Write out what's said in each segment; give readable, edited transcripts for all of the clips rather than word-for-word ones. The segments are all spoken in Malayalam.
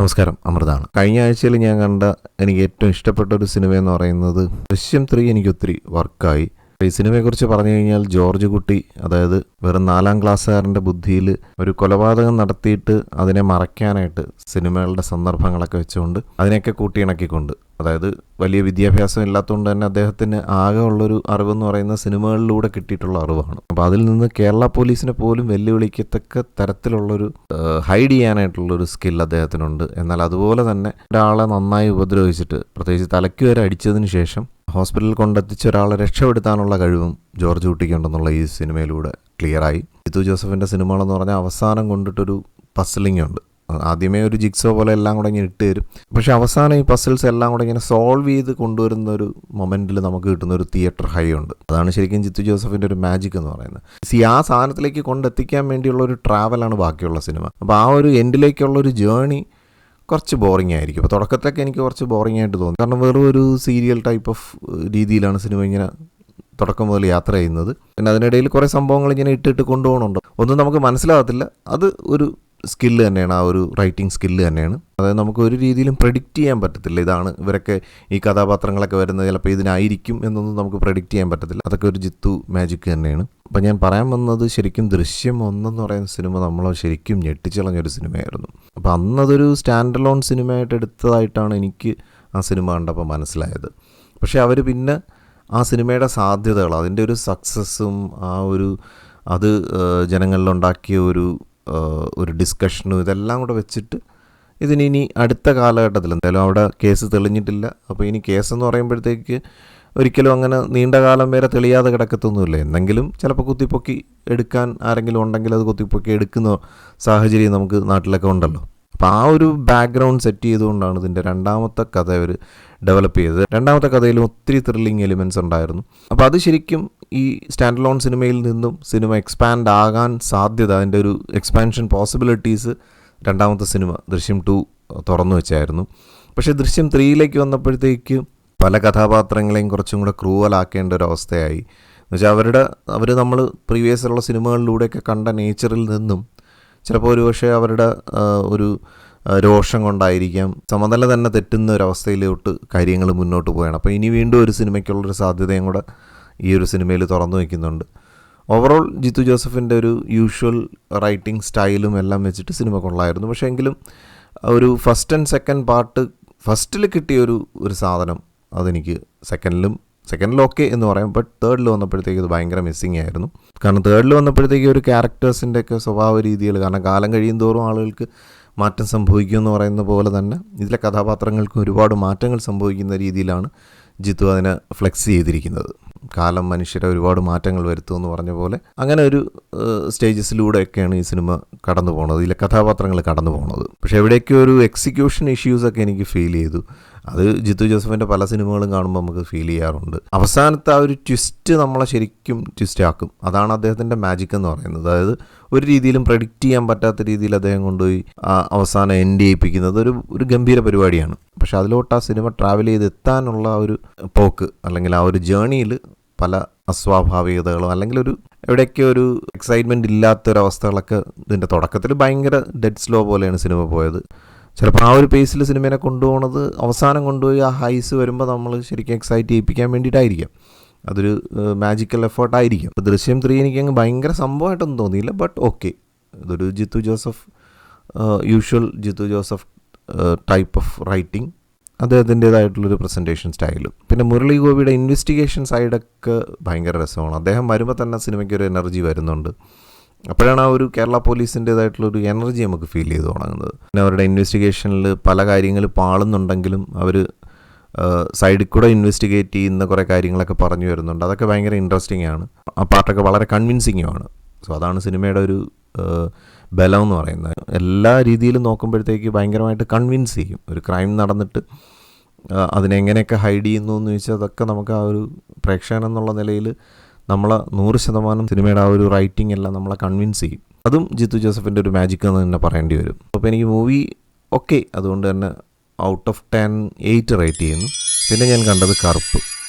നമസ്കാരം, അമൃതാണ്. കഴിഞ്ഞ ആഴ്ചയിൽ ഞാൻ കണ്ട എനിക്ക് ഏറ്റവും ഇഷ്ടപ്പെട്ട ഒരു സിനിമ എന്ന് പറയുന്നത് ദൃശ്യം 3. എനിക്ക് ഒത്തിരി വർക്കായി. ഈ സിനിമയെക്കുറിച്ച് പറഞ്ഞു കഴിഞ്ഞാൽ ജോർജ് കുട്ടി, അതായത് വെറും 4ാം ക്ലാസ്സുകാരൻ്റെ ബുദ്ധിയിൽ ഒരു കൊലപാതകം നടത്തിയിട്ട് അതിനെ മറയ്ക്കാനായിട്ട് സിനിമകളുടെ സന്ദർഭങ്ങളൊക്കെ വെച്ചുകൊണ്ട് അതിനെയൊക്കെ കൂട്ടിയിണക്കിക്കൊണ്ട്, അതായത് വലിയ വിദ്യാഭ്യാസം ഇല്ലാത്തതുകൊണ്ട് തന്നെ അദ്ദേഹത്തിന് ആകെ ഉള്ളൊരു അറിവെന്ന് പറയുന്ന സിനിമകളിലൂടെ കിട്ടിയിട്ടുള്ള അറിവാണ്. അപ്പോൾ അതിൽ നിന്ന് കേരള പോലീസിനെ പോലും വെല്ലുവിളിക്കത്തക്ക തരത്തിലുള്ളൊരു ഹൈഡ് ചെയ്യാനായിട്ടുള്ളൊരു സ്കിൽ അദ്ദേഹത്തിനുണ്ട്. എന്നാൽ അതുപോലെ തന്നെ ഒരാളെ നന്നായി ഉപദ്രവിച്ചിട്ട്, പ്രത്യേകിച്ച് തലയ്ക്ക് വരെ അടിച്ചതിന് ശേഷം ഹോസ്പിറ്റലിൽ കൊണ്ടെത്തിച്ച് ഒരാളെ രക്ഷപ്പെടുത്താനുള്ള കഴിവും ജോർജ് കുട്ടിക്കുണ്ടെന്നുള്ള ഈ സിനിമയിലൂടെ ക്ലിയറായി. ജിത്തു ജോസഫിൻ്റെ സിനിമകളെന്ന് പറഞ്ഞാൽ അവസാനം കൊണ്ടിട്ടൊരു പസിലിംഗ് ഉണ്ട്. ആദ്യമേ ഒരു ജിക്സോ പോലെ എല്ലാം കൂടെ ഇങ്ങനെ ഇട്ട് തരും, പക്ഷെ അവസാനം ഈ പസിൽസ് എല്ലാം കൂടെ ഇങ്ങനെ സോൾവ് ചെയ്ത് കൊണ്ടുവരുന്ന ഒരു മൊമെൻറ്റിൽ നമുക്ക് കിട്ടുന്ന ഒരു തിയേറ്റർ ഹൈ ഉണ്ട്. അതാണ് ശരിക്കും ജിത്തു ജോസഫിൻ്റെ ഒരു മാജിക് എന്ന് പറയുന്നത്. ആ സാധനത്തിലേക്ക് കൊണ്ടെത്തിക്കാൻ വേണ്ടിയുള്ള ഒരു ട്രാവലാണ് ബാക്കിയുള്ള സിനിമ. അപ്പോൾ ആ ഒരു എൻഡിലേക്കുള്ള ഒരു ജേണി കുറച്ച് ബോറിംഗ് ആയിരിക്കും. അപ്പോൾ തുടക്കത്തിലൊക്കെ എനിക്ക് കുറച്ച് ബോറിംഗ് ആയിട്ട് തോന്നി. കാരണം വെറും ഒരു സീരിയൽ ടൈപ്പ് ഓഫ് രീതിയിലാണ് സിനിമ ഇങ്ങനെ തുടക്കം മുതൽ യാത്ര ചെയ്യുന്നത്. പിന്നെ അതിനിടയിൽ കുറേ സംഭവങ്ങൾ ഇങ്ങനെ ഇട്ടിട്ട് കൊണ്ടുപോകണുണ്ട്. ഒന്നും നമുക്ക് മനസ്സിലാകത്തില്ല. അത് ഒരു സ്കില്ല് തന്നെയാണ്, ആ ഒരു റൈറ്റിംഗ് സ്കില്ല് തന്നെയാണ്. അതായത് നമുക്ക് ഒരു രീതിയിലും പ്രെഡിക്റ്റ് ചെയ്യാൻ പറ്റത്തില്ല. ഇതാണ് ഇവരൊക്കെ ഈ കഥാപാത്രങ്ങളൊക്കെ വരുന്നത്, ചിലപ്പോൾ ഇതിനായിരിക്കും എന്നൊന്നും നമുക്ക് പ്രെഡിക്റ്റ് ചെയ്യാൻ പറ്റത്തില്ല. അതൊക്കെ ഒരു ജിത്തു മാജിക് തന്നെയാണ്. അപ്പം ഞാൻ പറയാൻ വന്നത് ശരിക്കും ദൃശ്യം 1 എന്ന് പറയുന്ന സിനിമ നമ്മളെ ശരിക്കും ഞെട്ടിച്ചളഞ്ഞൊരു സിനിമയായിരുന്നു. അപ്പോൾ അന്നതൊരു സ്റ്റാൻഡ് അലോൺ സിനിമയായിട്ട് എടുത്തതായിട്ടാണ് എനിക്ക് ആ സിനിമ കണ്ടപ്പോൾ മനസ്സിലായത്. പക്ഷേ അവർ പിന്നെ ആ സിനിമയുടെ സാധ്യതകൾ, അതിൻ്റെ ഒരു സക്സസ്സും അത് ജനങ്ങളിലുണ്ടാക്കിയ ഒരു ഡിസ്കഷനും ഇതെല്ലാം കൂടെ വെച്ചിട്ട് ഇതിനി അടുത്ത കാലഘട്ടത്തിൽ എന്തായാലും അവിടെ കേസ് തെളിഞ്ഞിട്ടില്ല. അപ്പോൾ ഇനി കേസെന്ന് പറയുമ്പോഴത്തേക്ക് ഒരിക്കലും അങ്ങനെ നീണ്ട കാലം വരെ തെളിയാതെ കിടക്കത്തൊന്നുമില്ല. എന്തെങ്കിലും ചിലപ്പോൾ കുത്തിപ്പൊക്കി എടുക്കാൻ ആരെങ്കിലും ഉണ്ടെങ്കിൽ അത് കുത്തിപ്പൊക്കി എടുക്കുന്ന സാഹചര്യം നമുക്ക് നാട്ടിലൊക്കെ ഉണ്ടല്ലോ. അപ്പോൾ ആ ഒരു ബാക്ക്ഗ്രൗണ്ട് സെറ്റ് ചെയ്തുകൊണ്ടാണ് ഇതിൻ്റെ രണ്ടാമത്തെ കഥ അവർ ഡെവലപ്പ് ചെയ്തത്. രണ്ടാമത്തെ കഥയിലും ഒത്തിരി ത്രില്ലിങ് എലിമെൻറ്റ്സ് ഉണ്ടായിരുന്നു. അപ്പോൾ അത് ശരിക്കും ഈ സ്റ്റാൻഡ് അലോൺ സിനിമയിൽ നിന്നും സിനിമ എക്സ്പാൻഡ് ആകാൻ സാധ്യത, അതിൻ്റെ ഒരു എക്സ്പാൻഷൻ പോസിബിലിറ്റീസ് രണ്ടാമത്തെ സിനിമ ദൃശ്യം 2 തുറന്നു വെച്ചായിരുന്നു. പക്ഷേ ദൃശ്യം 3ലേക്ക് വന്നപ്പോഴത്തേക്ക് പല കഥാപാത്രങ്ങളെയും കുറച്ചും കൂടെ ക്രൂവലാക്കേണ്ട ഒരു അവസ്ഥയായി. എന്നുവെച്ചാൽ അവർ നമ്മൾ പ്രീവിയസ് ഉള്ള സിനിമകളിലൂടെയൊക്കെ കണ്ട നേച്ചറിൽ നിന്നും ചിലപ്പോൾ പക്ഷേ അവരുടെ ഒരു രോഷം കൊണ്ടായിരിക്കാം സമനില തന്നെ തെറ്റുന്ന ഒരവസ്ഥയിലോട്ട് കാര്യങ്ങൾ മുന്നോട്ട് പോവുകയാണ്. അപ്പോൾ ഇനി വീണ്ടും ഒരു സിനിമയ്ക്കുള്ളൊരു സാധ്യതയും കൂടെ ഈ ഒരു സിനിമയിൽ തുറന്നു വയ്ക്കുന്നുണ്ട്. ഓവറോൾ ജിത്തു ജോസഫിൻ്റെ ഒരു യൂഷ്വൽ റൈറ്റിംഗ് സ്റ്റൈലും എല്ലാം വെച്ചിട്ട് സിനിമ കൊള്ളായിരുന്നു. പക്ഷേ എങ്കിലും ഒരു ഫസ്റ്റ് ആൻഡ് സെക്കൻഡ് പാർട്ട് ഫസ്റ്റിൽ കിട്ടിയ ഒരു സാധനം അതെനിക്ക് സെക്കൻഡിലും ഓക്കെ എന്ന് പറയാം. ബട്ട് തേർഡിൽ വന്നപ്പോഴത്തേക്ക് ഇത് ഭയങ്കര മിസ്സിങ് ആയിരുന്നു. കാരണം തേർഡിൽ വന്നപ്പോഴത്തേക്ക് ഒരു ക്യാരക്ടേഴ്സിൻ്റെയൊക്കെ സ്വഭാവ രീതികൾ, കാരണം കാലം കഴിയും തോറും ആളുകൾക്ക് മാറ്റം സംഭവിക്കുമെന്ന് പറയുന്ന പോലെ തന്നെ ഇതിലെ കഥാപാത്രങ്ങൾക്ക് ഒരുപാട് മാറ്റങ്ങൾ സംഭവിക്കുന്ന രീതിയിലാണ് ജിത്തു അതിനെ ഫ്ലെക്സ് ചെയ്തിരിക്കുന്നത്. കാലം മനുഷ്യരെ ഒരുപാട് മാറ്റങ്ങൾ വരുത്തുമെന്ന് പറഞ്ഞ പോലെ അങ്ങനെ ഒരു സ്റ്റേജസിലൂടെയൊക്കെയാണ് ഈ സിനിമ കടന്നു പോകുന്നത്, ഇതിലെ കഥാപാത്രങ്ങൾ കടന്നു പോകുന്നത്. പക്ഷേ എവിടെയൊക്കെ ഒരു എക്സിക്യൂഷൻ ഇഷ്യൂസൊക്കെ എനിക്ക് ഫീൽ ചെയ്തു. അത് ജിത്തു ജോസഫിൻ്റെ പല സിനിമകളും കാണുമ്പോൾ നമുക്ക് ഫീൽ ചെയ്യാറുണ്ട്. അവസാനത്തെ ആ ഒരു ട്വിസ്റ്റ് നമ്മളെ ശരിക്കും ട്വിസ്റ്റ് ആക്കും. അതാണ് അദ്ദേഹത്തിൻ്റെ മാജിക് എന്ന് പറയുന്നത്. അതായത് ഒരു രീതിയിലും പ്രെഡിക്റ്റ് ചെയ്യാൻ പറ്റാത്ത രീതിയിൽ അദ്ദേഹം കൊണ്ടുപോയി അവസാനം എൻഡ് ചെയ്യിപ്പിക്കുന്നത് ഒരു ഗംഭീര പരിപാടിയാണ്. പക്ഷെ അതിലോട്ട് ആ സിനിമ ട്രാവൽ ചെയ്ത് എത്താനുള്ള ആ ഒരു പോക്ക്, അല്ലെങ്കിൽ ആ ഒരു ജേണിയിൽ പല അസ്വാഭാവികതകളും, അല്ലെങ്കിൽ എവിടെയൊക്കെ ഒരു എക്സൈറ്റ്മെൻറ്റ് ഇല്ലാത്തൊരവസ്ഥകളൊക്കെ ഇതിൻ്റെ തുടക്കത്തിൽ ഭയങ്കര ഡെഡ് സ്ലോ പോലെയാണ് സിനിമ പോയത്. ചിലപ്പോൾ ആ ഒരു പേസിൽ സിനിമേനെ കൊണ്ടുപോകുന്നത് അവസാനം കൊണ്ടുപോയി ആ ഹൈസ് വരുമ്പോൾ നമ്മൾ ശരിക്കും എക്സൈറ്റ് ചെയ്യിപ്പിക്കാൻ വേണ്ടിയിട്ടായിരിക്കാം. അതൊരു മാജിക്കൽ എഫേർട്ടായിരിക്കും. ഇപ്പോൾ ദൃശ്യം 3 എനിക്കങ്ങ് ഭയങ്കര സംഭവമായിട്ടൊന്നും തോന്നിയില്ല. ബട്ട് ഓക്കെ, ഇതൊരു Jeethu Joseph usual Jeethu Joseph type of writing, അദ്ദേഹത്തിൻ്റേതായിട്ടുള്ളൊരു പ്രസൻറ്റേഷൻ സ്റ്റൈലും. പിന്നെ മുരളി ഗോപിയുടെ ഇൻവെസ്റ്റിഗേഷൻ സൈഡൊക്കെ ഭയങ്കര രസമാണ്. അദ്ദേഹം വരുമ്പോൾ തന്നെ സിനിമയ്ക്ക് ഒരു എനർജി വരുന്നുണ്ട്. അപ്പോഴാണ് ആ ഒരു കേരള പോലീസിൻ്റേതായിട്ടുള്ളൊരു എനർജി നമുക്ക് ഫീൽ ചെയ്ത് തുടങ്ങുന്നത്. പിന്നെ അവരുടെ ഇൻവെസ്റ്റിഗേഷനിൽ പല കാര്യങ്ങൾ പാളുന്നുണ്ടെങ്കിലും അവർ സൈഡിൽ കൂടെ ഇൻവെസ്റ്റിഗേറ്റ് ചെയ്യുന്ന കുറേ കാര്യങ്ങളൊക്കെ പറഞ്ഞു വരുന്നുണ്ട്. അതൊക്കെ ഭയങ്കര ഇൻട്രസ്റ്റിംഗ് ആണ്. ആ പാർട്ടൊക്കെ വളരെ കൺവിൻസിങ്ങുമാണ്. സോ അതാണ് സിനിമയുടെ ഒരു ബലം എന്ന് പറയുന്നത്. എല്ലാ രീതിയിലും നോക്കുമ്പോഴത്തേക്ക് ഭയങ്കരമായിട്ട് കൺവിൻസ് ചെയ്യും. ഒരു ക്രൈം നടന്നിട്ട് അതിനെങ്ങനെയൊക്കെ ഹൈഡ് ചെയ്യുന്നു എന്ന് ചോദിച്ചാൽ അതൊക്കെ നമുക്ക് ആ ഒരു പ്രേക്ഷകൻ എന്നുള്ള നിലയിൽ നമ്മളെ 100% സിനിമയുടെ ആ ഒരു റൈറ്റിംഗ് എല്ലാം നമ്മളെ കൺവിൻസ് ചെയ്യും. അതും ജിത്തു ജോസഫിൻ്റെ ഒരു മാജിക് എന്ന് തന്നെ പറയേണ്ടി വരും. അപ്പോൾ എനിക്ക് മൂവി ഓക്കെ, അതുകൊണ്ട് തന്നെ ഔട്ട് ഓഫ് 10 8 റേറ്റ് ചെയ്യുന്നു. പിന്നെ ഞാൻ കണ്ടത് കറുപ്പ്.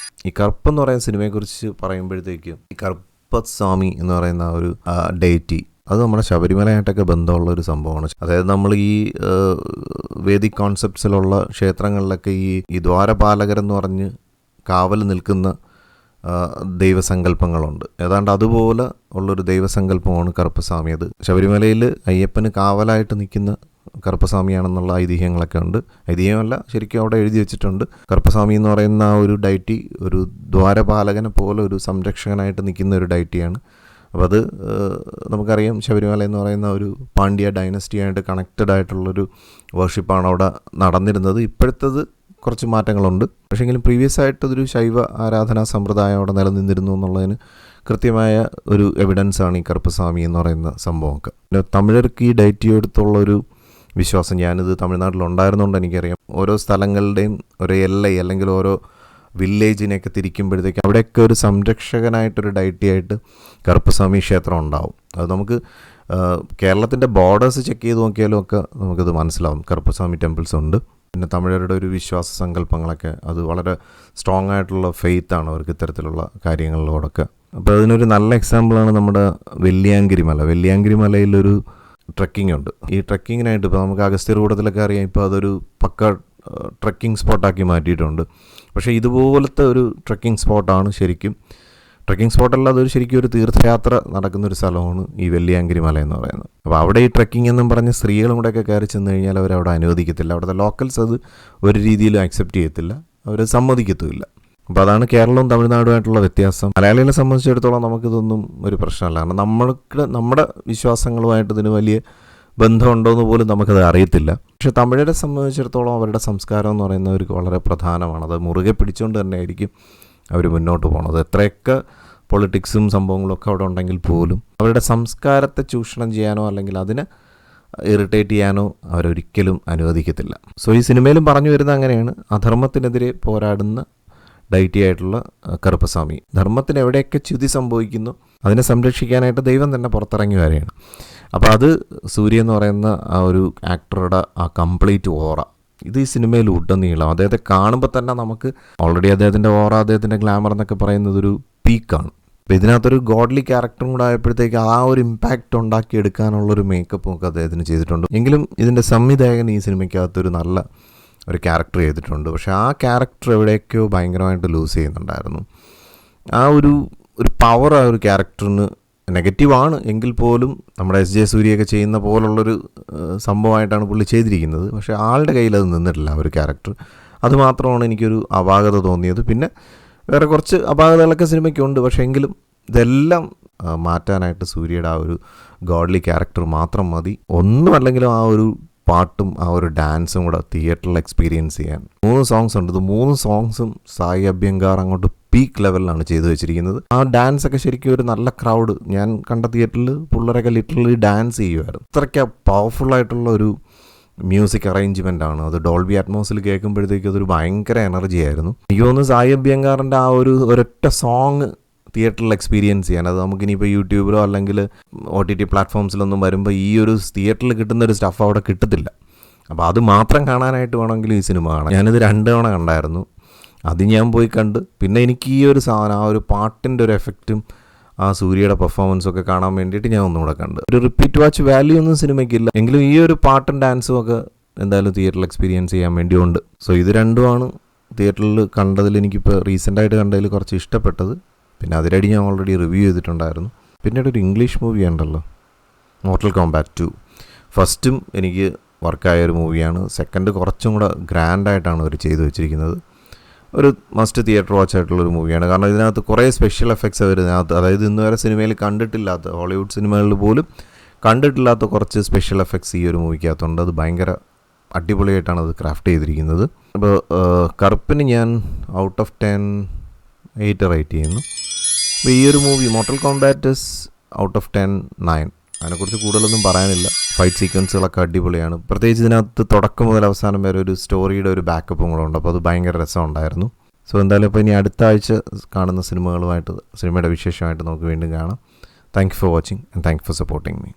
ഈ കറുപ്പ് എന്ന് പറയുന്ന സിനിമയെക്കുറിച്ച് പറയുമ്പോഴത്തേക്കും ഈ കറുപ്പസ്വാമി എന്ന് പറയുന്ന ഒരു ഡെയിറ്റി, അത് നമ്മുടെ ശബരിമലയായിട്ടൊക്കെ ബന്ധമുള്ള ഒരു സംഭവമാണ്. അതായത് നമ്മൾ ഈ വേദിക് കോൺസെപ്റ്റ്സിലുള്ള ക്ഷേത്രങ്ങളിലൊക്കെ ഈ ദ്വാരപാലകരെന്ന് പറഞ്ഞ് കാവൽ നിൽക്കുന്ന ദൈവസങ്കല്പങ്ങളുണ്ട്. ഏതാണ്ട് അതുപോലെ ഉള്ളൊരു ദൈവസങ്കല്പമാണ് കറുപ്പസ്വാമി. അത് ശബരിമലയിൽ അയ്യപ്പന് കാവലായിട്ട് നിൽക്കുന്ന കറുപ്പസ്വാമിയാണെന്നുള്ള ഐതിഹ്യങ്ങളൊക്കെ ഉണ്ട്. ഐതിഹ്യമല്ല, ശരിക്കും അവിടെ എഴുതി വെച്ചിട്ടുണ്ട്. കറുപ്പസ്വാമി എന്ന് പറയുന്ന ആ ഒരു ഡൈറ്റി ഒരു ദ്വാരപാലകനെ പോലെ ഒരു സംരക്ഷകനായിട്ട് നിൽക്കുന്ന ഒരു ഡൈറ്റിയാണ്. അപ്പോൾ അത് നമുക്കറിയാം, ശബരിമല എന്ന് പറയുന്ന ഒരു പാണ്ഡ്യ ഡൈനസ്റ്റിയായിട്ട് കണക്റ്റഡ് ആയിട്ടുള്ളൊരു വർഷിപ്പാണ് അവിടെ നടന്നിരുന്നത്. ഇപ്പോഴത്തേത് കുറച്ച് മാറ്റങ്ങളുണ്ട്. പക്ഷേങ്കിലും പ്രീവിയസ് ആയിട്ടതൊരു ശൈവ ആരാധനാ സമ്പ്രദായം അവിടെ നിലനിന്നിരുന്നു എന്നുള്ളതിന് കൃത്യമായ ഒരു എവിഡൻസാണ് ഈ കറുപ്പസ്വാമി എന്ന് പറയുന്ന സംഭവമൊക്കെ. പിന്നെ തമിഴർക്ക് ഈ ഡൈറ്റിയോടുത്തുള്ളൊരു വിശ്വാസം, ഞാനിത് തമിഴ്നാട്ടിലുണ്ടായിരുന്നുകൊണ്ട് എനിക്കറിയാം, ഓരോ സ്ഥലങ്ങളുടെയും ഒരു എൽഐ അല്ലെങ്കിൽ ഓരോ വില്ലേജിനെയൊക്കെ തിരിക്കുമ്പോഴത്തേക്ക് അവിടെയൊക്കെ ഒരു സംരക്ഷകനായിട്ടൊരു ഡൈറ്റിയായിട്ട് കറുപ്പസ്വാമി ക്ഷേത്രം ഉണ്ടാവും. അത് നമുക്ക് കേരളത്തിൻ്റെ ബോർഡേഴ്സ് ചെക്ക് ചെയ്ത് നോക്കിയാലും ഒക്കെ നമുക്കത് മനസ്സിലാവും. കറുപ്പസ്വാമി ടെമ്പിൾസ് ഉണ്ട്. പിന്നെ തമിഴരുടെ ഒരു വിശ്വാസ സങ്കല്പങ്ങളൊക്കെ അത് വളരെ സ്ട്രോങ് ആയിട്ടുള്ള ഫെയ്ത്താണ് അവർക്ക് ഇത്തരത്തിലുള്ള കാര്യങ്ങളിലോടൊക്കെ. അപ്പോൾ അതിനൊരു നല്ല എക്സാമ്പിളാണ് നമ്മുടെ വെല്ലിയാങ്കിരി മല. വെല്ലിയാങ്കിരി മലയിലൊരു ട്രക്കിംഗ് ഉണ്ട്. ഈ ട്രക്കിങ്ങിനായിട്ട് ഇപ്പോൾ നമുക്ക് അഗസ്ത്യർകൂടത്തിലൊക്കെ അറിയാം, ഇപ്പോൾ അതൊരു പക്ക ട്രക്കിംഗ് സ്പോട്ടാക്കി മാറ്റിയിട്ടുണ്ട്. പക്ഷേ ഇതുപോലത്തെ ഒരു ട്രക്കിംഗ് സ്പോട്ടാണ് ശരിക്കും ട്രക്കിംഗ് സ്പോട്ടല്ല, അതൊരു ശരിക്കും ഒരു തീർത്ഥയാത്ര നടക്കുന്നൊരു സ്ഥലമാണ് ഈ വെല്ലിയാങ്കിരി മല എന്ന് പറയുന്നത്. അപ്പോൾ അവിടെ ഈ ട്രക്കിംഗ് എന്നും പറഞ്ഞ് സ്ത്രീകളും കൂടെയൊക്കെ കയറി ചെന്ന് കഴിഞ്ഞാൽ അവരവിടെ അനുവദിക്കത്തില്ല. അവിടുത്തെ ലോക്കൽസ് അത് ഒരു രീതിയിലും അക്സെപ്റ്റ് ചെയ്യത്തില്ല, അവർ സമ്മതിക്കത്തുമില്ല. അപ്പോൾ അതാണ് കേരളവും തമിഴ്നാടുമായിട്ടുള്ള വ്യത്യാസം. മലയാളികളെ സംബന്ധിച്ചിടത്തോളം നമുക്കിതൊന്നും ഒരു പ്രശ്നമല്ല. കാരണം നമ്മുടെ വിശ്വാസങ്ങളുമായിട്ട് ഇതിന് വലിയ ബന്ധമുണ്ടോയെന്ന് പോലും നമുക്കത് അറിയത്തില്ല. പക്ഷേ തമിഴരെ സംബന്ധിച്ചിടത്തോളം അവരുടെ സംസ്കാരം എന്ന് പറയുന്നവർക്ക് വളരെ പ്രധാനമാണ്. അത് മുറുകെ പിടിച്ചുകൊണ്ട് തന്നെ ആയിരിക്കും അവർ മുന്നോട്ട് പോകുന്നത്. എത്രയൊക്കെ പൊളിറ്റിക്സും സംഭവങ്ങളൊക്കെ അവിടെ ഉണ്ടെങ്കിൽ പോലും അവരുടെ സംസ്കാരത്തെ ചൂഷണം ചെയ്യാനോ അല്ലെങ്കിൽ അതിനെ ഇറിറ്റേറ്റ് ചെയ്യാനോ അവരൊരിക്കലും അനുവദിക്കത്തില്ല. സോ ഈ സിനിമയിലും പറഞ്ഞു വരുന്നത് അങ്ങനെയാണ്. അധർമ്മത്തിനെതിരെ പോരാടുന്ന ഡൈറ്റി ആയിട്ടുള്ള കറുപ്പസ്വാമി, ധർമ്മത്തിന് എവിടെയൊക്കെ ച്യുതി സംഭവിക്കുന്നു അതിനെ സംരക്ഷിക്കാനായിട്ട് ദൈവം തന്നെ പുറത്തിറങ്ങി വരികയാണ്. അപ്പോൾ അത് സൂര്യ എന്ന് പറയുന്ന ആ ഒരു ആക്ടറുടെ ആ കംപ്ലീറ്റ് ഓറ, ഇത് ഈ സിനിമയിൽ ഉടനീളം അദ്ദേഹത്തെ കാണുമ്പോൾ തന്നെ നമുക്ക് ഓൾറെഡി അദ്ദേഹത്തിൻ്റെ ഓറ, അദ്ദേഹത്തിൻ്റെ ഗ്ലാമർ എന്നൊക്കെ പറയുന്നത് ഒരു പീക്കാണ്. അപ്പോൾ ഇതിനകത്തൊരു ഗോഡ്ലി ക്യാരക്ടറും കൂടെ ആയപ്പോഴത്തേക്ക് ആ ഒരു ഇമ്പാക്റ്റ് ഉണ്ടാക്കിയെടുക്കാനുള്ളൊരു മേക്കപ്പും ഒക്കെ അദ്ദേഹത്തിന് ചെയ്തിട്ടുണ്ട്. എങ്കിലും ഇതിൻ്റെ സംവിധായകൻ ഈ സിനിമയ്ക്കകത്തൊരു നല്ല ഒരു ക്യാരക്ടർ ചെയ്തിട്ടുണ്ട്. പക്ഷേ ആ ക്യാരക്ടർ എവിടെയൊക്കെയോ ഭയങ്കരമായിട്ട് ലൂസ് ചെയ്യുന്നുണ്ടായിരുന്നു. ആ ഒരു പവർ ആ ഒരു ക്യാരക്ടറിന് നെഗറ്റീവാണ് എങ്കിൽ പോലും നമ്മുടെ എസ് സൂര്യയൊക്കെ ചെയ്യുന്ന പോലുള്ളൊരു സംഭവമായിട്ടാണ് പുള്ളി ചെയ്തിരിക്കുന്നത്. പക്ഷേ ആളുടെ കയ്യിൽ അത് നിന്നിട്ടില്ല ആ ഒരു ക്യാരക്ടർ. അതുമാത്രമാണ് എനിക്കൊരു അപാകത തോന്നിയത്. പിന്നെ വേറെ കുറച്ച് അപാകതകളൊക്കെ സിനിമയ്ക്കുണ്ട്. പക്ഷേ എങ്കിലും ഇതെല്ലാം മാറ്റാനായിട്ട് സൂര്യയുടെ ആ ഒരു ഗോഡ്ലി ക്യാരക്ടർ മാത്രം മതി. ഒന്നുമല്ലെങ്കിലും ആ ഒരു പാട്ടും ആ ഒരു ഡാൻസും കൂടെ തിയേറ്ററിൽ എക്സ്പീരിയൻസ് ചെയ്യാൻ. 3 സോങ്സ് ഉണ്ട്. ഇത് 3 സോങ്സും സായി അഭ്യങ്കർ അങ്ങോട്ട് പീക്ക് ലെവലിലാണ് ചെയ്തു വെച്ചിരിക്കുന്നത്. ആ ഡാൻസ് ഒക്കെ ശരിക്കും ഒരു നല്ല ക്രൗഡ്, ഞാൻ കണ്ട തിയേറ്ററിൽ പിള്ളേരൊക്കെ ലിറ്ററലി ഡാൻസ് ചെയ്യുമായിരുന്നു. അത്രയ്ക്ക് പവർഫുള്ളായിട്ടുള്ള ഒരു മ്യൂസിക് അറേഞ്ച്മെൻ്റ് ആണ്. അത് ഡോൾബി അറ്റ്മോസിൽ കേൾക്കുമ്പോഴത്തേക്കും അതൊരു ഭയങ്കര എനർജി ആയിരുന്നു. എനിക്ക് തോന്നുന്നു സായി അഭ്യങ്കറിൻ്റെ ആ ഒരൊറ്റ സോങ് തിയേറ്ററിൽ എക്സ്പീരിയൻസ് ചെയ്യാൻ, അത് നമുക്കിനിയിപ്പോൾ യൂട്യൂബിലോ അല്ലെങ്കിൽ OTT പ്ലാറ്റ്ഫോംസിലൊന്നും വരുമ്പോൾ ഈ ഒരു തിയേറ്ററിൽ കിട്ടുന്നൊരു സ്റ്റഫ് അവിടെ കിട്ടത്തില്ല. അപ്പോൾ അത് മാത്രം കാണാനായിട്ട് വേണമെങ്കിൽ ഈ സിനിമ കാണാം. ഞാനിത് 2 തവണ കണ്ടായിരുന്നു. അത് ഞാൻ പോയി കണ്ട് പിന്നെ എനിക്ക് ഈ ഒരു സാധനം, ആ ഒരു പാട്ടിൻ്റെ ഒരു എഫക്റ്റും ആ സൂര്യയുടെ പെർഫോമൻസൊക്കെ കാണാൻ വേണ്ടിയിട്ട് ഞാൻ ഒന്നുകൂടെ കണ്ട്. ഒരു റിപ്പീറ്റ് വാച്ച് വാല്യൂ ഒന്നും സിനിമയ്ക്കില്ല, എങ്കിലും ഈ ഒരു പാട്ടും ഡാൻസും ഒക്കെ എന്തായാലും തിയേറ്ററിൽ എക്സ്പീരിയൻസ് ചെയ്യാൻ വേണ്ടിയുണ്ട്. സോ ഇത് രണ്ടുമാണ് തിയേറ്ററിൽ കണ്ടതിൽ എനിക്കിപ്പോൾ റീസെൻ്റായിട്ട് കണ്ടതിൽ കുറച്ച് ഇഷ്ടപ്പെട്ടത്. പിന്നെ അതിലടി ഞാൻ ഓൾറെഡി റിവ്യൂ ചെയ്തിട്ടുണ്ടായിരുന്നു. പിന്നീട് ഒരു ഇംഗ്ലീഷ് മൂവി ഉണ്ടല്ലോ, മോർട്ടൽ കോംബാറ്റ് 2. ഫസ്റ്റും എനിക്ക് വർക്കായൊരു മൂവിയാണ്. സെക്കൻഡ് കുറച്ചും കൂടെ ഗ്രാൻഡായിട്ടാണ് അവർ ചെയ്തു വെച്ചിരിക്കുന്നത്. ഒരു മസ്റ്റ് തിയേറ്റർ വാച്ച് ആയിട്ടുള്ളൊരു മൂവിയാണ്. കാരണം ഇതിനകത്ത് കുറേ സ്പെഷ്യൽ എഫക്ട്സ് അവർ ഇതിനകത്ത്, അതായത് ഇന്ന് വരെ സിനിമയിൽ കണ്ടിട്ടില്ലാത്ത, ഹോളിവുഡ് സിനിമകളിൽ പോലും കണ്ടിട്ടില്ലാത്ത കുറച്ച് സ്പെഷ്യൽ എഫക്ട്സ് ഈ ഒരു മൂവിക്കകത്തുണ്ട്. അത് ഭയങ്കര അടിപൊളിയായിട്ടാണ് അത് ക്രാഫ്റ്റ് ചെയ്തിരിക്കുന്നത്. അപ്പോൾ കറുപ്പിന് ഞാൻ ഔട്ട് ഓഫ് 10 8 റേറ്റ് ചെയ്യുന്നു. അപ്പോൾ ഈ ഒരു movie mortal combat out of 10 9. അതിനെക്കുറിച്ച് കൂടുതലൊന്നും പറയാനില്ല. ഫൈറ്റ് സീക്വൻസുകളൊക്കെ അടിപൊളിയാണ്. പ്രത്യേകിച്ച് ഇതിനകത്ത് തുടക്കം മുതൽ അവസാനം വരെ ഒരു സ്റ്റോറിയുടെ ഒരു ബാക്കപ്പും കൂടെ ഉണ്ട്. അപ്പോൾ അത് ഭയങ്കര രസമുണ്ടായിരുന്നു. സോ എന്തായാലും ഇപ്പോൾ ഇനി അടുത്ത ആഴ്ച കാണുന്ന സിനിമയുടെ വിശേഷമായിട്ട് നമുക്ക് വീണ്ടും കാണാം. Thank you for watching and thank you for supporting me.